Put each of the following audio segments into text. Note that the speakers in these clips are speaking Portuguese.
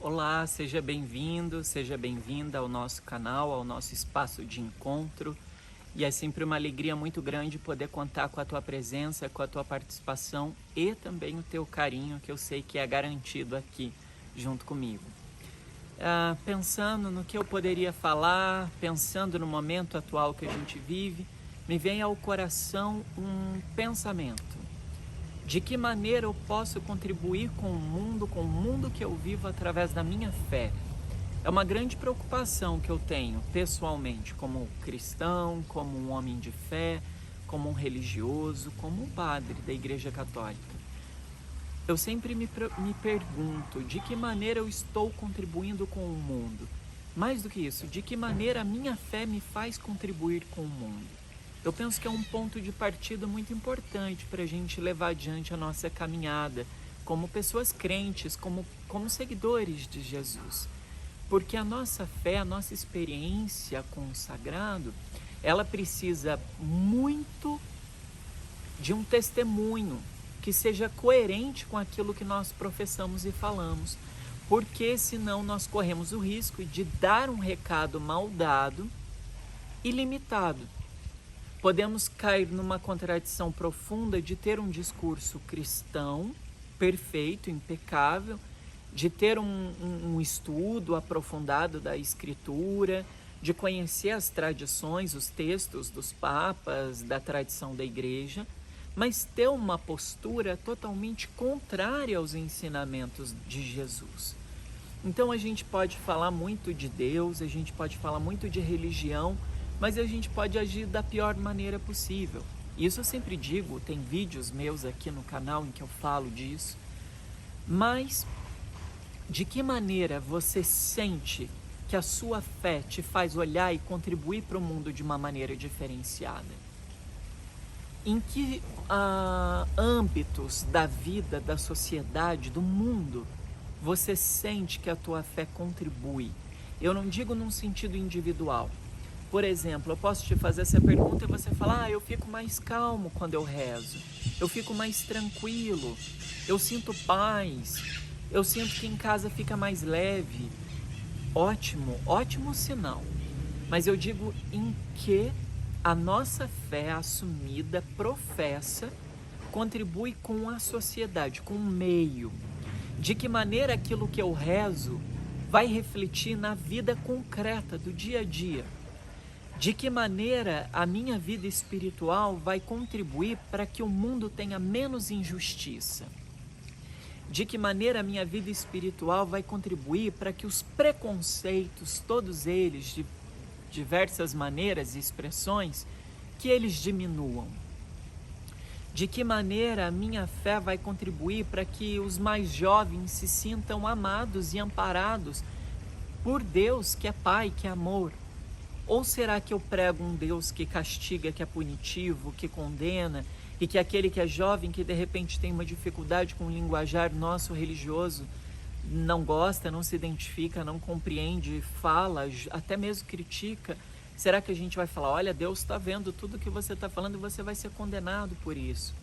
Olá, seja bem-vindo, seja bem-vinda ao nosso canal, ao nosso espaço de encontro. E é sempre uma alegria muito grande poder contar com a tua presença, com a tua participação e também o teu carinho, que eu sei que é garantido aqui junto comigo. Pensando no que eu poderia falar, pensando no momento atual que a gente vive, me vem ao coração um pensamento. De que maneira eu posso contribuir com o mundo que eu vivo através da minha fé? É uma grande preocupação que eu tenho pessoalmente, como cristão, como um homem de fé, como um religioso, como um padre da Igreja Católica. Eu sempre me pergunto de que maneira eu estou contribuindo com o mundo. Mais do que isso, de que maneira a minha fé me faz contribuir com o mundo. Eu penso que é um ponto de partida muito importante para a gente levar adiante a nossa caminhada como pessoas crentes, como seguidores de Jesus. Porque a nossa fé, a nossa experiência com o sagrado, ela precisa muito de um testemunho que seja coerente com aquilo que nós professamos e falamos. Porque senão nós corremos o risco de dar um recado mal dado e limitado. Podemos cair numa contradição profunda de ter um discurso cristão, perfeito, impecável, de ter um estudo aprofundado da Escritura, de conhecer as tradições, os textos dos papas, da tradição da Igreja, mas ter uma postura totalmente contrária aos ensinamentos de Jesus. Então a gente pode falar muito de Deus, a gente pode falar muito de religião, mas a gente pode agir da pior maneira possível. Isso eu sempre digo, tem vídeos meus aqui no canal em que eu falo disso. Mas de que maneira você sente que a sua fé te faz olhar e contribuir para o mundo de uma maneira diferenciada? Em que âmbitos da vida, da sociedade, do mundo, você sente que a tua fé contribui? Eu não digo num sentido individual. Por exemplo, eu posso te fazer essa pergunta e você falar, eu fico mais calmo quando eu rezo, eu fico mais tranquilo, eu sinto paz, eu sinto que em casa fica mais leve. Ótimo, ótimo sinal. Mas eu digo em que a nossa fé assumida, professa, contribui com a sociedade, com o meio. De que maneira aquilo que eu rezo vai refletir na vida concreta do dia a dia. De que maneira a minha vida espiritual vai contribuir para que o mundo tenha menos injustiça? De que maneira a minha vida espiritual vai contribuir para que os preconceitos, todos eles, de diversas maneiras e expressões, que eles diminuam? De que maneira a minha fé vai contribuir para que os mais jovens se sintam amados e amparados por Deus, que é Pai, que é amor? Ou será que eu prego um Deus que castiga, que é punitivo, que condena, e que aquele que é jovem, que de repente tem uma dificuldade com o linguajar nosso religioso, não gosta, não se identifica, não compreende, fala, até mesmo critica? Será que a gente vai falar, olha, Deus está vendo tudo que você está falando e você vai ser condenado por isso?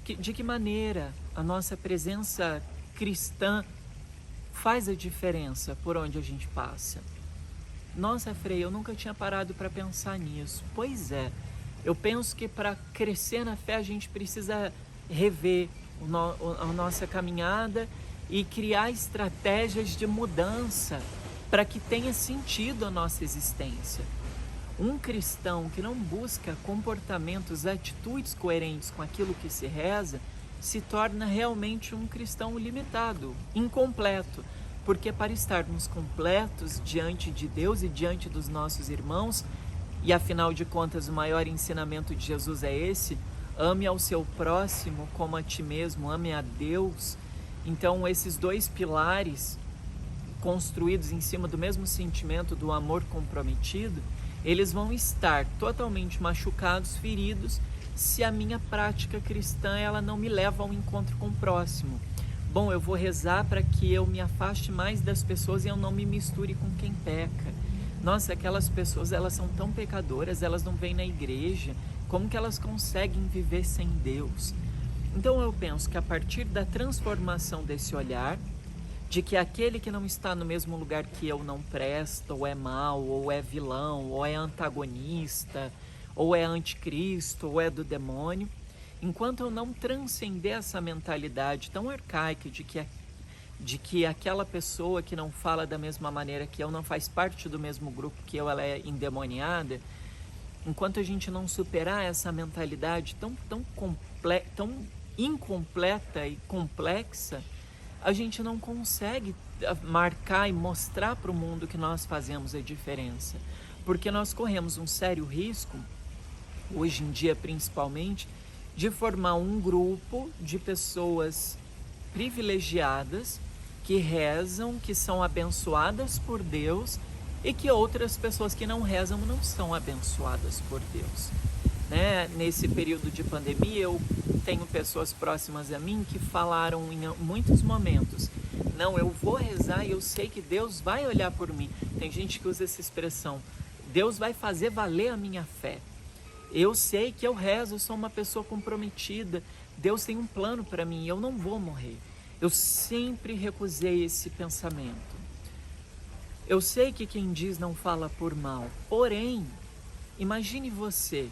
De que maneira a nossa presença cristã faz a diferença por onde a gente passa? Nossa, Frei, eu nunca tinha parado para pensar nisso. Pois é, eu penso que para crescer na fé a gente precisa rever a nossa caminhada e criar estratégias de mudança para que tenha sentido a nossa existência. Um cristão que não busca comportamentos, atitudes coerentes com aquilo que se reza, se torna realmente um cristão limitado, incompleto. Porque para estarmos completos diante de Deus e diante dos nossos irmãos, e afinal de contas o maior ensinamento de Jesus é esse, ame ao seu próximo como a ti mesmo, ame a Deus. Então esses dois pilares, construídos em cima do mesmo sentimento do amor comprometido, eles vão estar totalmente machucados, feridos, se a minha prática cristã ela não me leva ao encontro com o próximo. Bom, eu vou rezar para que eu me afaste mais das pessoas e eu não me misture com quem peca. Nossa, aquelas pessoas, elas são tão pecadoras, elas não vêm na igreja, como que elas conseguem viver sem Deus? Então eu penso que a partir da transformação desse olhar, de que aquele que não está no mesmo lugar que eu não presta, ou é mau, ou é vilão, ou é antagonista, ou é anticristo, ou é do demônio. Enquanto eu não transcender essa mentalidade tão arcaica de que aquela pessoa que não fala da mesma maneira que eu, não faz parte do mesmo grupo que eu, ela é endemoniada, enquanto a gente não superar essa mentalidade tão incompleta e complexa, a gente não consegue marcar e mostrar para o mundo que nós fazemos a diferença. Porque nós corremos um sério risco, hoje em dia principalmente, de formar um grupo de pessoas privilegiadas que rezam, que são abençoadas por Deus, e que outras pessoas que não rezam não são abençoadas por Deus. Né? Nesse período de pandemia, eu tenho pessoas próximas a mim que falaram em muitos momentos: não, eu vou rezar e eu sei que Deus vai olhar por mim. Tem gente que usa essa expressão: Deus vai fazer valer a minha fé. Eu sei que eu rezo, eu sou uma pessoa comprometida, Deus tem um plano para mim, eu não vou morrer. Eu sempre recusei esse pensamento. Eu sei que quem diz não fala por mal, porém, imagine você,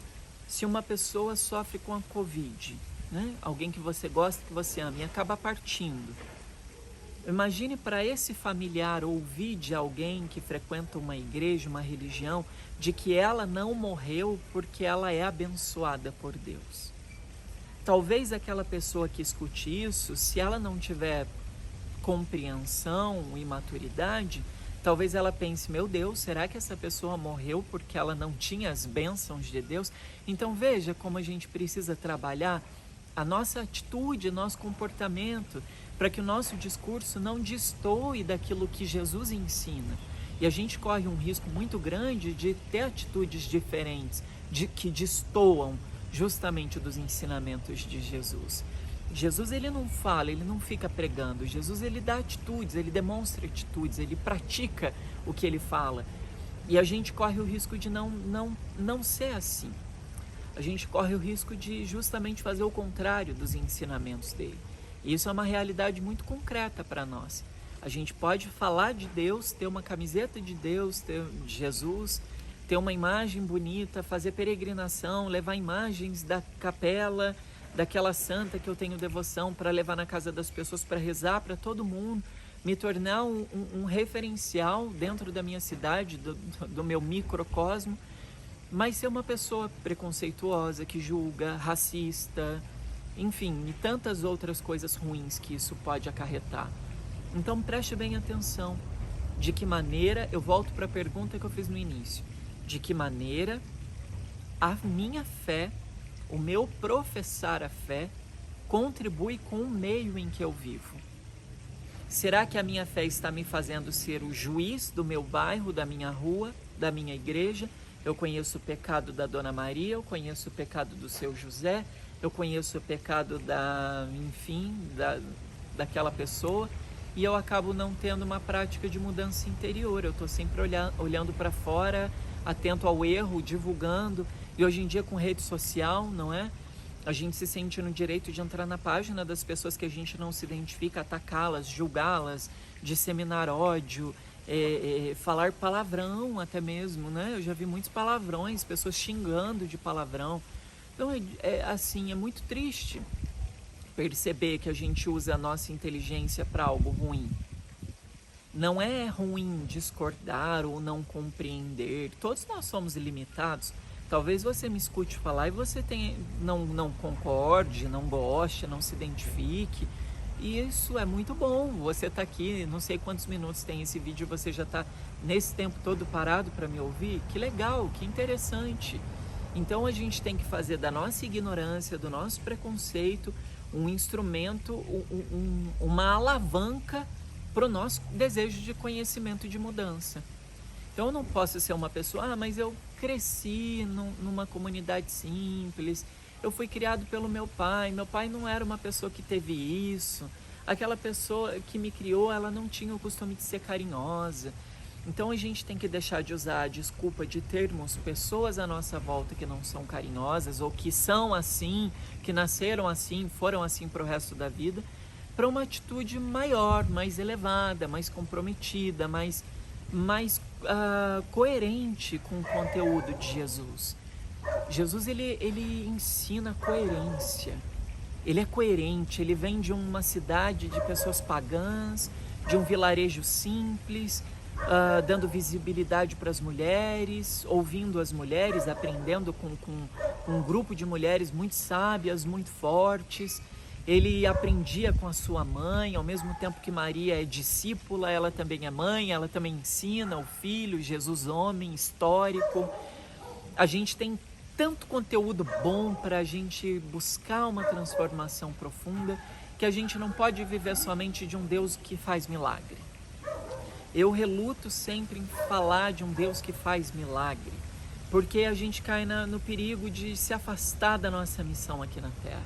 se uma pessoa sofre com a Covid, né? Alguém que você gosta, que você ama, e acaba partindo. Imagine para esse familiar ouvir de alguém que frequenta uma igreja, uma religião, de que ela não morreu porque ela é abençoada por Deus. Talvez aquela pessoa que escute isso, se ela não tiver compreensão e maturidade, talvez ela pense: meu Deus, será que essa pessoa morreu porque ela não tinha as bênçãos de Deus? Então veja como a gente precisa trabalhar a nossa atitude, nosso comportamento, para que o nosso discurso não destoe daquilo que Jesus ensina. E a gente corre um risco muito grande de ter atitudes diferentes, que destoam justamente dos ensinamentos de Jesus. Jesus, ele não fala, ele não fica pregando. Jesus, ele dá atitudes, ele demonstra atitudes, ele pratica o que ele fala. E a gente corre o risco de não ser assim. A gente corre o risco de justamente fazer o contrário dos ensinamentos dele. E isso é uma realidade muito concreta para nós. A gente pode falar de Deus, ter uma camiseta de Deus, de Jesus, ter uma imagem bonita, fazer peregrinação, levar imagens da capela, daquela santa que eu tenho devoção, para levar na casa das pessoas, para rezar para todo mundo, me tornar um referencial dentro da minha cidade, do meu microcosmo, mas ser uma pessoa preconceituosa, que julga, racista, enfim, e tantas outras coisas ruins que isso pode acarretar. Então preste bem atenção, de que maneira, eu volto para a pergunta que eu fiz no início, de que maneira a minha fé, o meu professar a fé, contribui com o meio em que eu vivo. Será que a minha fé está me fazendo ser o juiz do meu bairro, da minha rua, da minha igreja? Eu conheço o pecado da Dona Maria, eu conheço o pecado do seu José, eu conheço o pecado daquela pessoa, e eu acabo não tendo uma prática de mudança interior. Eu estou sempre olhando para fora, atento ao erro, divulgando. E hoje em dia, com rede social, não é? A gente se sente no direito de entrar na página das pessoas que a gente não se identifica, atacá-las, julgá-las, disseminar ódio, falar palavrão até mesmo, né? Eu já vi muitos palavrões, pessoas xingando de palavrão. Então, assim, é muito triste perceber que a gente usa a nossa inteligência para algo ruim. Não é ruim discordar ou não compreender. Todos nós somos ilimitados. Talvez você me escute falar e você não concorde, não goste, não se identifique. E isso é muito bom. Você está aqui, não sei quantos minutos tem esse vídeo, você já está nesse tempo todo parado para me ouvir. Que legal, que interessante. Então a gente tem que fazer da nossa ignorância, do nosso preconceito, um instrumento, uma alavanca para o nosso desejo de conhecimento e de mudança. Então eu não posso ser uma pessoa: mas eu cresci numa comunidade simples, eu fui criado pelo meu pai não era uma pessoa que teve isso, aquela pessoa que me criou, ela não tinha o costume de ser carinhosa. Então a gente tem que deixar de usar a desculpa de termos pessoas à nossa volta que não são carinhosas, ou que são assim, que nasceram assim, foram assim para o resto da vida, para uma atitude maior, mais elevada, mais comprometida, mais coerente com o conteúdo de Jesus. Jesus ele ensina coerência. Ele é coerente, ele vem de uma cidade de pessoas pagãs, de um vilarejo simples, dando visibilidade para as mulheres, ouvindo as mulheres, aprendendo com um grupo de mulheres muito sábias, muito fortes. Ele aprendia com a sua mãe, ao mesmo tempo que Maria é discípula, ela também é mãe, ela também ensina o filho, Jesus homem, histórico. A gente tem tanto conteúdo bom para a gente buscar uma transformação profunda, que a gente não pode viver somente de um Deus que faz milagre. Eu reluto sempre em falar de um Deus que faz milagre, porque a gente cai no perigo de se afastar da nossa missão aqui na Terra,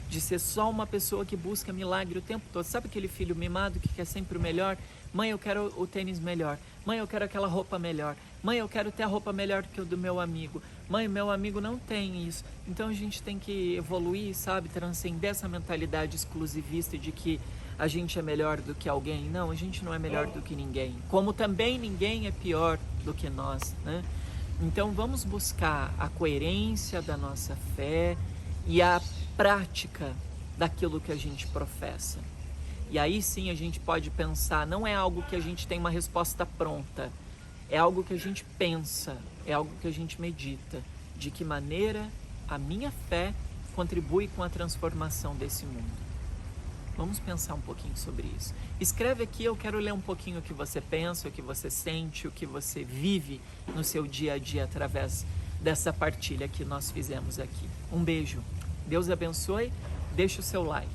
de ser só uma pessoa que busca milagre o tempo todo. Sabe aquele filho mimado que quer sempre o melhor? Mãe, eu quero o tênis melhor. Mãe, eu quero aquela roupa melhor. Mãe, eu quero ter a roupa melhor que o do meu amigo. Mãe, meu amigo não tem isso. Então a gente tem que evoluir, sabe? Transcender essa mentalidade exclusivista de que a gente é melhor do que alguém. Não, a gente não é melhor do que ninguém. Como também ninguém é pior do que nós, né? Então vamos buscar a coerência da nossa fé e a prática daquilo que a gente professa. E aí sim a gente pode pensar, não é algo que a gente tem uma resposta pronta, é algo que a gente pensa, é algo que a gente medita. De que maneira a minha fé contribui com a transformação desse mundo? Vamos pensar um pouquinho sobre isso. Escreve aqui, eu quero ler um pouquinho o que você pensa, o que você sente, o que você vive no seu dia a dia através dessa partilha que nós fizemos aqui. Um beijo. Deus abençoe. Deixe o seu like.